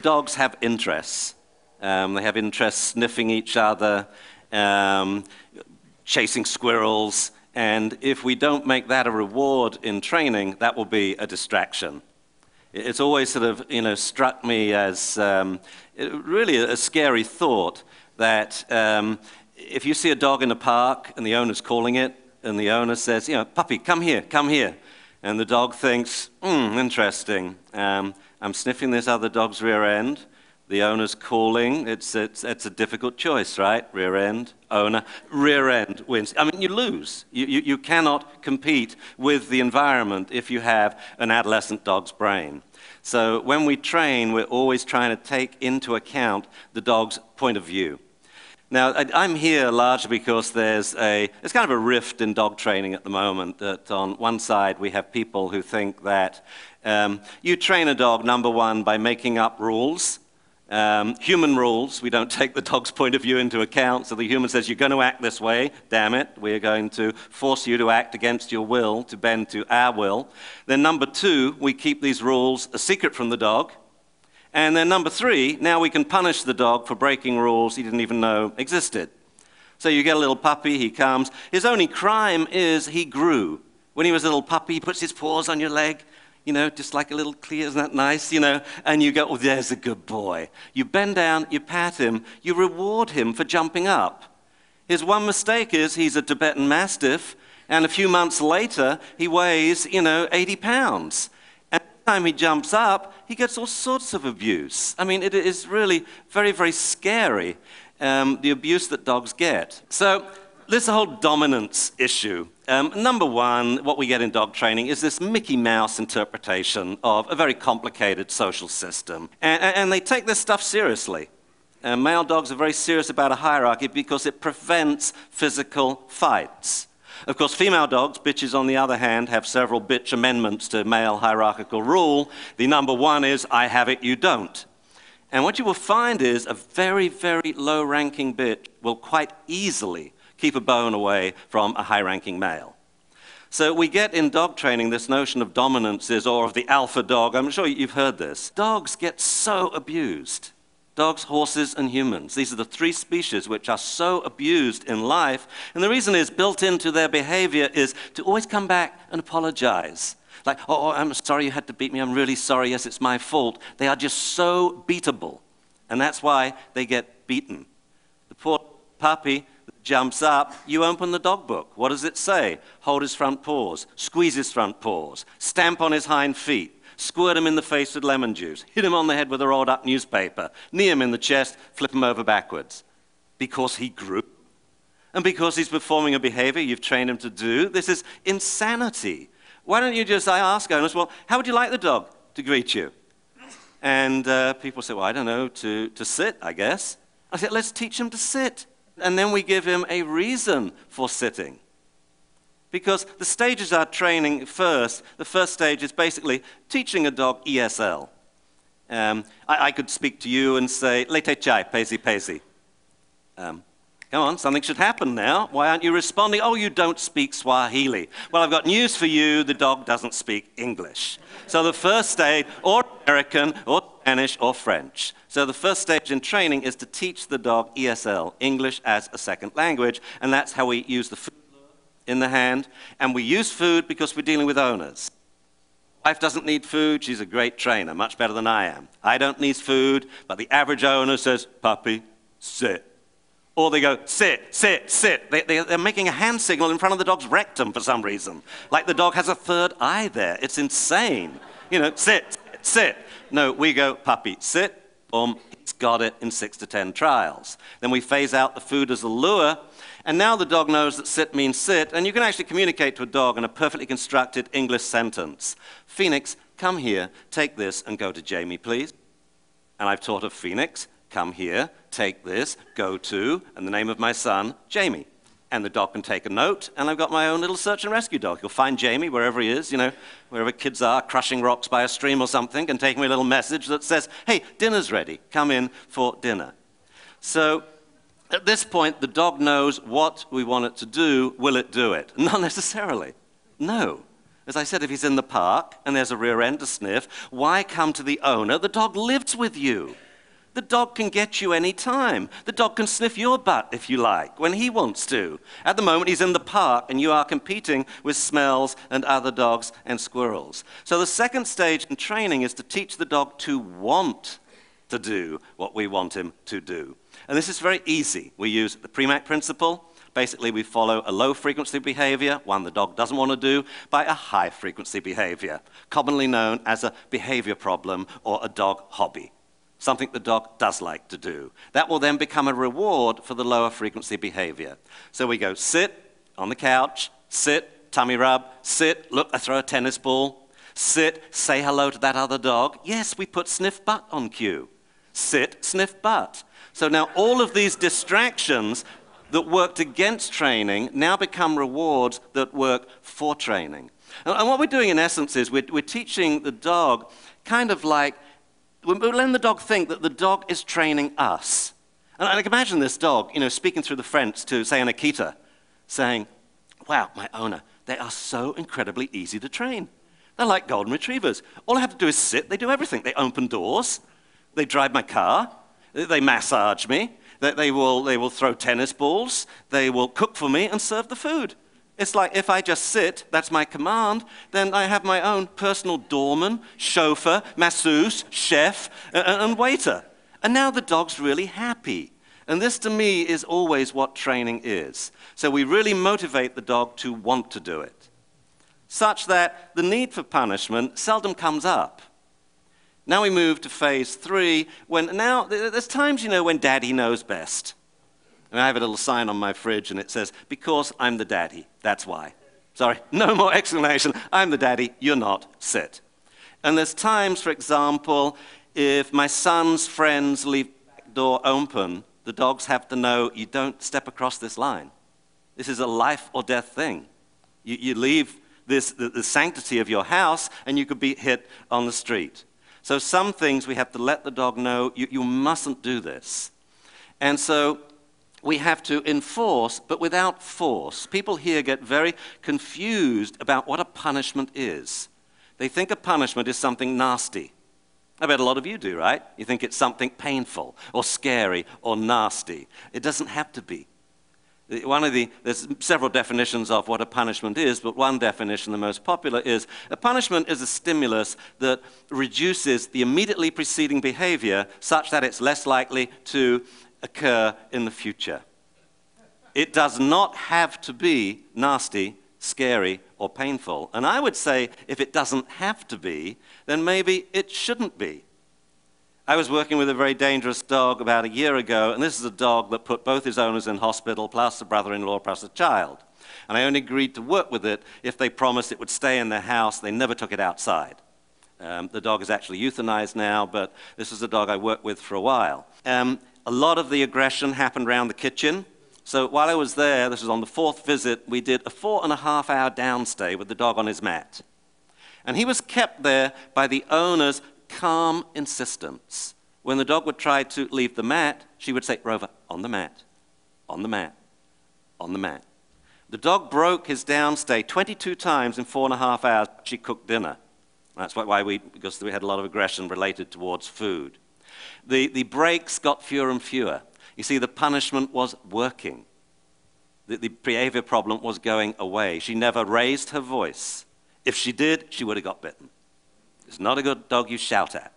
Dogs have interests. They have interests sniffing each other, chasing squirrels, and if we don't make that a reward in training, that will be a distraction. It's always sort of, struck me as really a scary thought that if you see a dog in a park and the owner's calling it, and the owner says, puppy, come here, and the dog thinks, interesting, I'm sniffing this other dog's rear end, the owner's calling, it's a difficult choice, right? Rear end, owner, rear end wins. I mean, you lose. You cannot compete with the environment if you have an adolescent dog's brain. So when we train, we're always trying to take into account the dog's point of view. Now, I'm here largely because there's kind of a rift in dog training at the moment. That on one side, we have people who think that you train a dog, number one, by making up rules. Human rules, we don't take the dog's point of view into account, so the human says, you're going to act this way, damn it, we're going to force you to act against your will, to bend to our will. Then number two, we keep these rules a secret from the dog. And then number three, now we can punish the dog for breaking rules he didn't even know existed. So you get a little puppy, he comes, his only crime is he grew. When he was a little puppy, he puts his paws on your leg, just like a little clear, isn't that nice, and you go, oh, there's a good boy. You bend down, you pat him, you reward him for jumping up. His one mistake is he's a Tibetan Mastiff, and a few months later, he weighs, 80 pounds. And every time he jumps up, he gets all sorts of abuse. I mean, it is really very, very scary, the abuse that dogs get. So this whole dominance issue. Number one, what we get in dog training is this Mickey Mouse interpretation of a very complicated social system. And they take this stuff seriously. Male dogs are very serious about a hierarchy because it prevents physical fights. Of course, female dogs, bitches on the other hand, have several bitch amendments to male hierarchical rule. The number one is, I have it, you don't. And what you will find is a very, very low-ranking bitch will quite easily keep a bone away from a high-ranking male. So we get in dog training this notion of dominances or of the alpha dog. I'm sure you've heard this. Dogs get so abused. Dogs, horses, and humans. These are the three species which are so abused in life. And the reason is built into their behavior is to always come back and apologize. Like, oh, I'm sorry you had to beat me. I'm really sorry. Yes, it's my fault. They are just so beatable. And that's why they get beaten. The poor puppy jumps up, you open the dog book. What does it say? Hold his front paws, squeeze his front paws, stamp on his hind feet, squirt him in the face with lemon juice, hit him on the head with a rolled up newspaper, knee him in the chest, flip him over backwards. Because he grew. And because he's performing a behavior you've trained him to do. This is insanity. Why don't you just, I ask owners, well, how would you like the dog to greet you? And people say, well, I don't know, to sit, I guess. I said, let's teach him to sit. And then we give him a reason for sitting. Because the stages are training first. The first stage is basically teaching a dog ESL. I could speak to you and say, Lete chai, pesi pesi. Come on, something should happen now. Why aren't you responding? Oh, you don't speak Swahili. Well, I've got news for you. The dog doesn't speak English. So the first stage, or American, or Spanish, or French. So the first stage in training is to teach the dog ESL, English as a second language, and that's how we use the food in the hand. And we use food because we're dealing with owners. Wife doesn't need food. She's a great trainer, much better than I am. I don't need food, but the average owner says, puppy, sit. Or they go, sit, sit, sit. They're making a hand signal in front of the dog's rectum for some reason. Like the dog has a third eye there. It's insane. Sit, sit. No, we go, puppy, sit. He's got it in 6 to 10 trials. Then we phase out the food as a lure, and now the dog knows that sit means sit, and you can actually communicate to a dog in a perfectly constructed English sentence. Phoenix, come here, take this, and go to Jamie, please. And I've taught of Phoenix, come here, take this, go to, and the name of my son, Jamie. And the dog can take a note, and I've got my own little search and rescue dog. He'll find Jamie wherever he is, wherever kids are, crushing rocks by a stream or something, and take me a little message that says, hey, dinner's ready, come in for dinner. So at this point, the dog knows what we want it to do. Will it do it? Not necessarily. No. As I said, if he's in the park and there's a rear end to sniff, why come to the owner? The dog lives with you. The dog can get you any time. The dog can sniff your butt, if you like, when he wants to. At the moment, he's in the park, and you are competing with smells and other dogs and squirrels. So the second stage in training is to teach the dog to want to do what we want him to do. And this is very easy. We use the Premack principle. Basically, we follow a low-frequency behavior, one the dog doesn't want to do, by a high-frequency behavior, commonly known as a behavior problem or a dog hobby. Something the dog does like to do. That will then become a reward for the lower frequency behavior. So we go sit on the couch, sit, tummy rub, sit, look, I throw a tennis ball, sit, say hello to that other dog. Yes, we put sniff butt on cue. Sit, sniff butt. So now all of these distractions that worked against training now become rewards that work for training. And what we're doing in essence is we're teaching the dog kind of like, we're letting the dog think that the dog is training us. And I can imagine this dog, speaking through the fence to, say, an Akita, saying, wow, my owner, they are so incredibly easy to train. They're like golden retrievers. All I have to do is sit. They do everything. They open doors. They drive my car. They massage me. They will throw tennis balls. They will cook for me and serve the food. It's like if I just sit, that's my command, then I have my own personal doorman, chauffeur, masseuse, chef, and waiter. And now the dog's really happy. And this, to me, is always what training is. So we really motivate the dog to want to do it, such that the need for punishment seldom comes up. Now we move to phase 3, when now there's times, when daddy knows best. And I have a little sign on my fridge, and it says, because I'm the daddy, that's why. Sorry, no more explanation. I'm the daddy, you're not, sit. And there's times, for example, if my son's friends leave the back door open, the dogs have to know you don't step across this line. This is a life or death thing. You leave the sanctity of your house, and you could be hit on the street. So some things we have to let the dog know, you mustn't do this. And so we have to enforce, but without force. People here get very confused about what a punishment is. They think a punishment is something nasty. I bet a lot of you do, right? You think it's something painful or scary or nasty. It doesn't have to be. There's several definitions of what a punishment is, but one definition, the most popular, is a punishment is a stimulus that reduces the immediately preceding behavior such that it's less likely to occur in the future. It does not have to be nasty, scary, or painful. And I would say if it doesn't have to be, then maybe it shouldn't be. I was working with a very dangerous dog about a year ago, and this is a dog that put both his owners in hospital, plus a brother-in-law, plus a child. And I only agreed to work with it if they promised it would stay in their house. They never took it outside. The dog is actually euthanized now, but this is a dog I worked with for a while. A lot of the aggression happened around the kitchen. So while I was there, this was on the 4th visit, we did a 4.5-hour downstay with the dog on his mat. And he was kept there by the owner's calm insistence. When the dog would try to leave the mat, she would say, Rover, on the mat, on the mat, on the mat. The dog broke his downstay 22 times in 4.5 hours. She cooked dinner. That's because we had a lot of aggression related towards food. The breaks got fewer and fewer. You see, the punishment was working. The behavior problem was going away. She never raised her voice. If she did, she would have got bitten. It's not a good dog you shout at.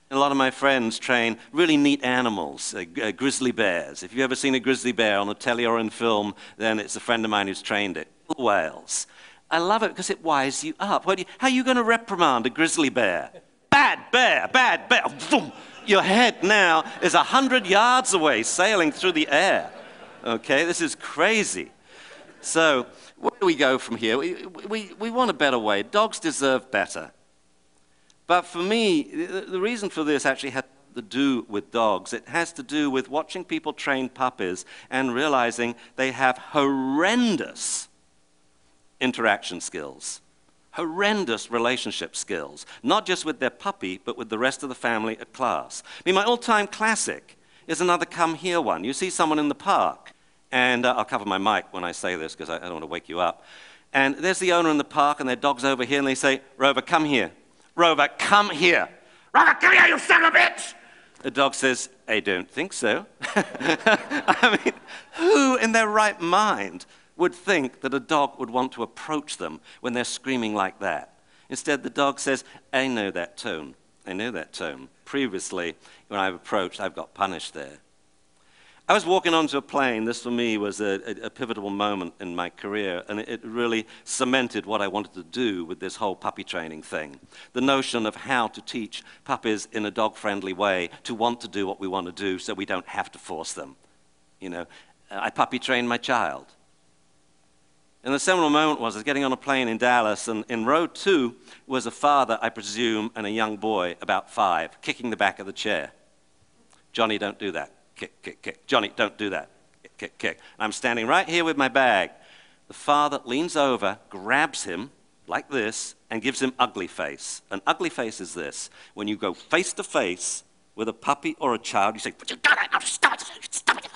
A lot of my friends train really neat animals, grizzly bears. If you've ever seen a grizzly bear on a telly or in film, then it's a friend of mine who's trained it. Whales. I love it because it wires you up. How are you going to reprimand a grizzly bear? Bad bear, bad bear. Boom. Your head now is 100 yards away, sailing through the air. Okay, this is crazy. So where do we go from here? We want a better way. Dogs deserve better. But for me, the reason for this actually has to do with dogs. It has to do with watching people train puppies and realizing they have horrendous interaction skills, horrendous relationship skills, not just with their puppy, but with the rest of the family at class. I mean, my all-time classic is another come here one. You see someone in the park, and I'll cover my mic when I say this because I don't want to wake you up. And there's the owner in the park, and their dog's over here, and they say, Rover, come here. Rover, come here. Rover, come here, you son of a bitch! The dog says, I don't think so. I mean, who in their right mind would think that a dog would want to approach them when they're screaming like that? Instead, the dog says, I know that tone. I know that tone. Previously, when I've approached, I've got punished there. I was walking onto a plane. This, for me, was a pivotal moment in my career, and it really cemented what I wanted to do with this whole puppy training thing. The notion of how to teach puppies in a dog-friendly way to want to do what we want to do so we don't have to force them. You know, I puppy trained my child. And the seminal moment was I was getting on a plane in Dallas, and in row 2 was a father, I presume, and a young boy, about 5, kicking the back of the chair. Johnny, don't do that. Kick, kick, kick. Johnny, don't do that. Kick, kick, kick. I'm standing right here with my bag. The father leans over, grabs him like this, and gives him ugly face. An ugly face is this. When you go face to face with a puppy or a child, you say, stop it.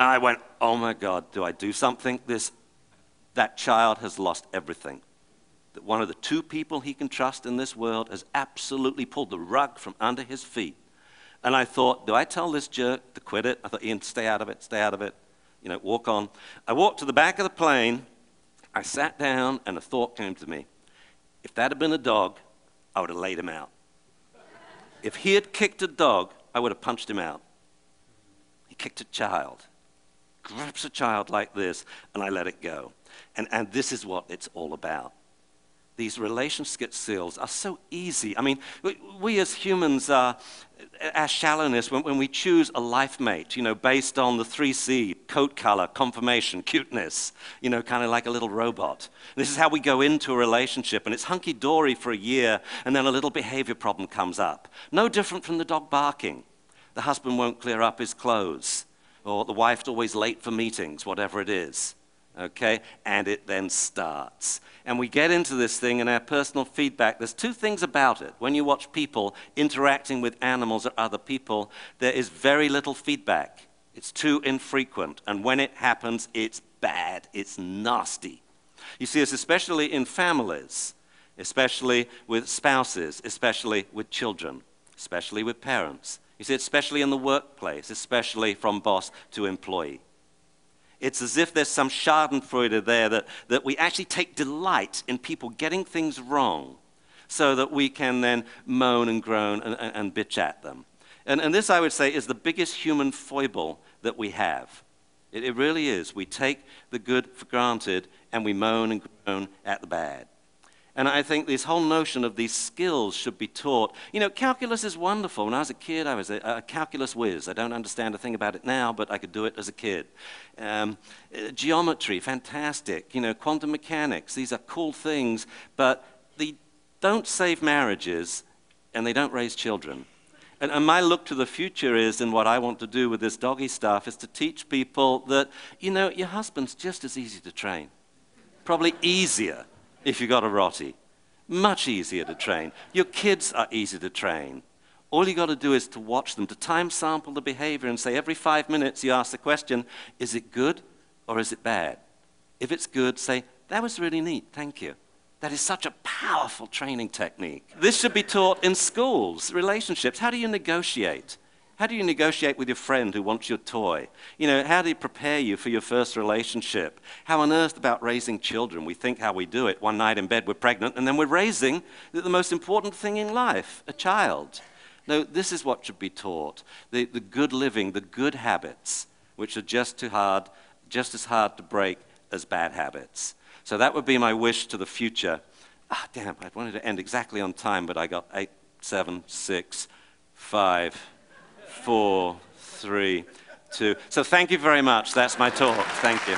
And I went, oh my God, do I do something? That child has lost everything. That one of the 2 people he can trust in this world has absolutely pulled the rug from under his feet. And I thought, do I tell this jerk to quit it? I thought, Ian, stay out of it, you know, walk on. I walked to the back of the plane, I sat down, and a thought came to me. If that had been a dog, I would have laid him out. If he had kicked a dog, I would have punched him out. He kicked a child, grabs a child like this, and I let it go. And this is what it's all about. These relationship skills are so easy. I mean, we as humans, our shallowness, when we choose a life mate, you know, based on the 3C, coat color, conformation, cuteness, you know, kind of like a little robot. This is how we go into a relationship, and it's hunky-dory for a year, and then a little behavior problem comes up. No different from the dog barking. The husband won't clear up his clothes, or the wife's always late for meetings, whatever it is. Okay, and it then starts. And we get into this thing in our personal feedback. There's 2 things about it. When you watch people interacting with animals or other people, there is very little feedback. It's too infrequent. And when it happens, it's bad. It's nasty. You see this especially in families, especially with spouses, especially with children, especially with parents. You see it especially in the workplace, especially from boss to employee. It's as if there's some schadenfreude there that we actually take delight in people getting things wrong so that we can then moan and groan and bitch at them. And this, I would say, is the biggest human foible that we have. It really is. We take the good for granted and we moan and groan at the bad. And I think this whole notion of these skills should be taught. You know, calculus is wonderful. When I was a kid, I was a calculus whiz. I don't understand a thing about it now, but I could do it as a kid. Geometry, fantastic. You know, quantum mechanics, these are cool things, but they don't save marriages and they don't raise children. And my look to the future is, and what I want to do with this doggy stuff, is to teach people that, you know, your husband's just as easy to train. Probably easier. If you got a rotty, much easier to train. Your kids are easy to train. All you got to do is to watch them, to time sample the behavior and say every 5 minutes you ask the question, is it good or is it bad? If it's good, say, that was really neat, thank you. That is such a powerful training technique. This should be taught in schools, relationships. How do you negotiate? How do you negotiate with your friend who wants your toy? You know, how do you prepare you for your first relationship? How on earth about raising children? We think how we do it. One night in bed we're pregnant and then we're raising the most important thing in life, a child. No, this is what should be taught. The good living, the good habits, which are just as hard to break as bad habits. So that would be my wish to the future. Damn, I wanted to end exactly on time, but I got 8, 7, 6, 5, 4, 3, 2. So thank you very much. That's my talk. Thank you.